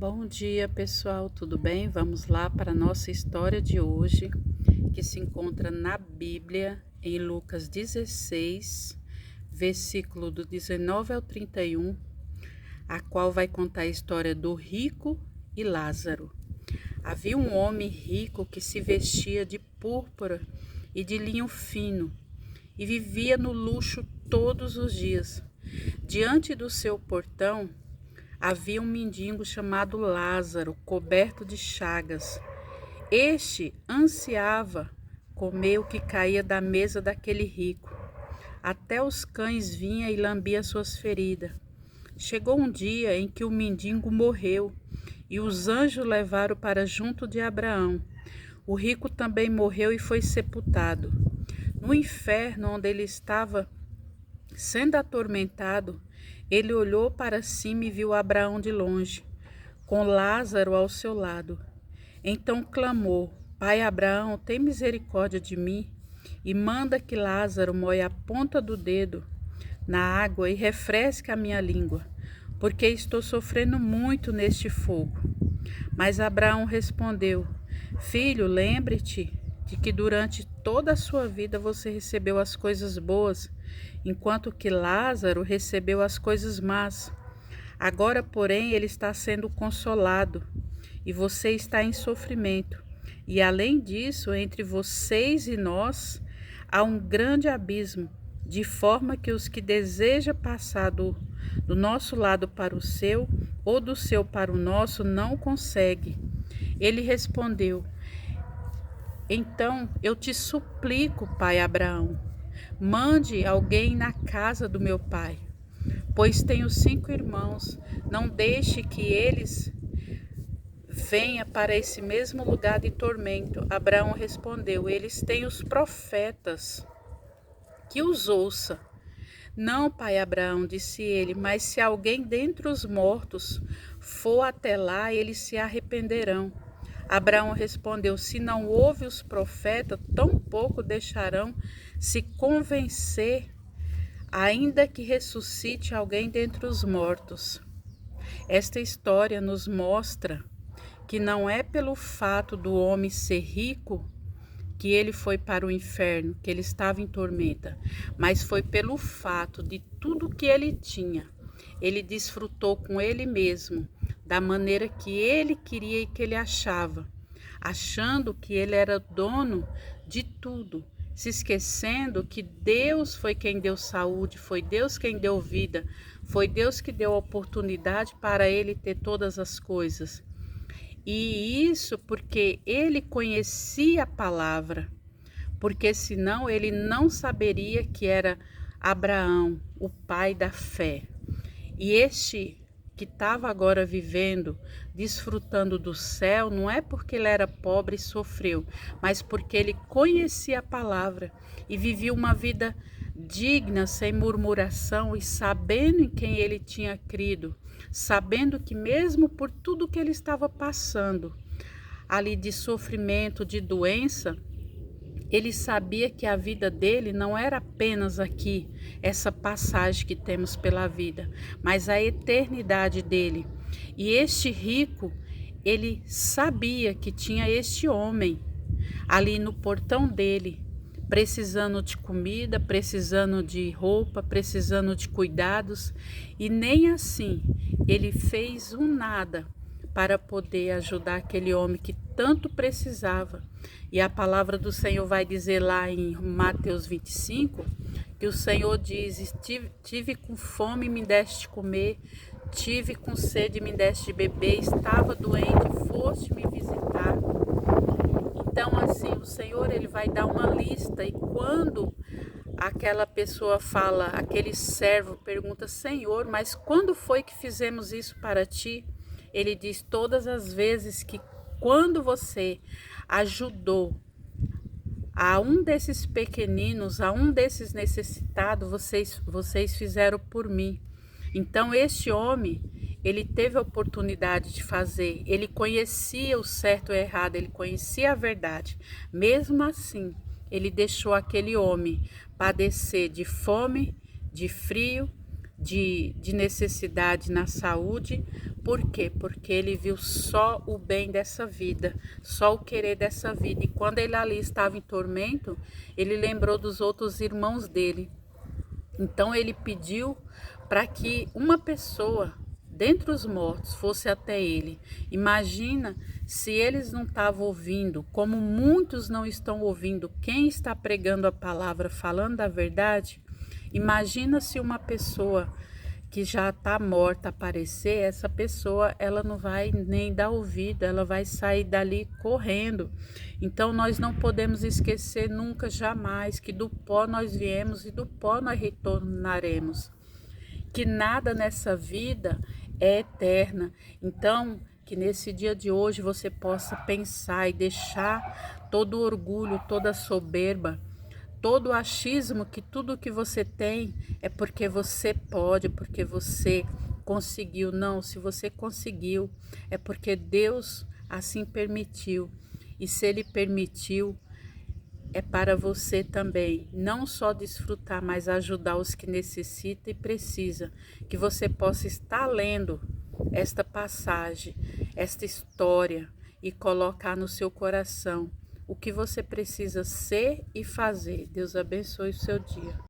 Bom dia, pessoal, tudo bem? Vamos lá para a nossa história de hoje, que se encontra na Bíblia, em Lucas 16, versículo do 19 ao 31, a qual vai contar a história do rico e Lázaro. Havia um homem rico que se vestia de púrpura e de linho fino e vivia no luxo todos os dias. Diante do seu portão havia um mendigo chamado Lázaro, coberto de chagas. Este ansiava comer o que caía da mesa daquele rico. Até os cães vinham e lambiam suas feridas. Chegou um dia em que o mendigo morreu e os anjos levaram para junto de Abraão. O rico também morreu e foi sepultado. No inferno, onde ele estava sendo atormentado, ele olhou para cima e viu Abraão de longe, com Lázaro ao seu lado. Então clamou: Pai Abraão, tem misericórdia de mim e manda que Lázaro molhe a ponta do dedo na água e refresque a minha língua, porque estou sofrendo muito neste fogo. Mas Abraão respondeu: Filho, lembre-te de que durante toda a sua vida você recebeu as coisas boas, enquanto que Lázaro recebeu as coisas más. Agora, porém, ele está sendo consolado e você está em sofrimento. E além disso, entre vocês e nós há um grande abismo, de forma que os que desejam passar do nosso lado para o seu, ou do seu para o nosso, não conseguem. Ele respondeu: Então eu te suplico, pai Abraão, mande alguém na casa do meu pai, pois tenho 5 irmãos. Não deixe que eles venham para esse mesmo lugar de tormento. Abraão respondeu: Eles têm os profetas, que os ouça. Não, pai Abraão, disse ele, mas se alguém dentre os mortos for até lá, eles se arrependerão. Abraão respondeu: Se não ouve os profetas, tampouco deixarão se convencer, ainda que ressuscite alguém dentre os mortos. Esta história nos mostra que não é pelo fato do homem ser rico que ele foi para o inferno, que ele estava em tormenta, mas foi pelo fato de tudo que ele tinha. Ele desfrutou com ele mesmo, da maneira que ele queria e que ele achava, achando que ele era dono de tudo, se esquecendo que Deus foi quem deu saúde, foi Deus quem deu vida, foi Deus que deu oportunidade para ele ter todas as coisas. E isso porque ele conhecia a palavra, porque senão ele não saberia que era Abraão, o pai da fé. E este que estava agora vivendo, desfrutando do céu, não é porque ele era pobre e sofreu, mas porque ele conhecia a palavra e vivia uma vida digna, sem murmuração e sabendo em quem ele tinha crido, sabendo que mesmo por tudo que ele estava passando ali de sofrimento, de doença, ele sabia que a vida dele não era apenas aqui, essa passagem que temos pela vida, mas a eternidade dele. E este rico, ele sabia que tinha este homem ali no portão dele, precisando de comida, precisando de roupa, precisando de cuidados, e nem assim ele fez um nada para poder ajudar aquele homem que tanto precisava. E a palavra do Senhor vai dizer lá em Mateus 25, que o Senhor diz: tive com fome e me deste de comer, tive com sede e me deste de beber, estava doente e foste me visitar. Então assim, o Senhor ele vai dar uma lista, e quando aquela pessoa fala, aquele servo pergunta: Senhor, mas quando foi que fizemos isso para ti? Ele diz: todas as vezes que quando você ajudou a um desses pequeninos, a um desses necessitados, vocês fizeram por mim. Então este homem, ele teve a oportunidade de fazer, ele conhecia o certo e o errado, ele conhecia a verdade. Mesmo assim, ele deixou aquele homem padecer de fome, de frio, de necessidade na saúde. Por quê? Porque ele viu só o bem dessa vida, só o querer dessa vida. E quando ele ali estava em tormento, ele lembrou dos outros irmãos dele. Então ele pediu para que uma pessoa dentre os mortos fosse até ele. Imagina se eles não estavam ouvindo, como muitos não estão ouvindo, quem está pregando a palavra, falando a verdade. Imagina se uma pessoa que já está morta aparecer, essa pessoa ela não vai nem dar ouvido, ela vai sair dali correndo. Então nós não podemos esquecer nunca, jamais, que do pó nós viemos e do pó nós retornaremos. Que nada nessa vida é eterna. Então, que nesse dia de hoje você possa pensar e deixar todo o orgulho, toda a soberba, todo o achismo que tudo que você tem é porque você pode, porque você conseguiu. Não, se você conseguiu, é porque Deus assim permitiu. E se Ele permitiu, é para você também, não só desfrutar, mas ajudar os que necessitam e precisam. Que você possa estar lendo esta passagem, esta história e colocar no seu coração o que você precisa ser e fazer. Deus abençoe o seu dia.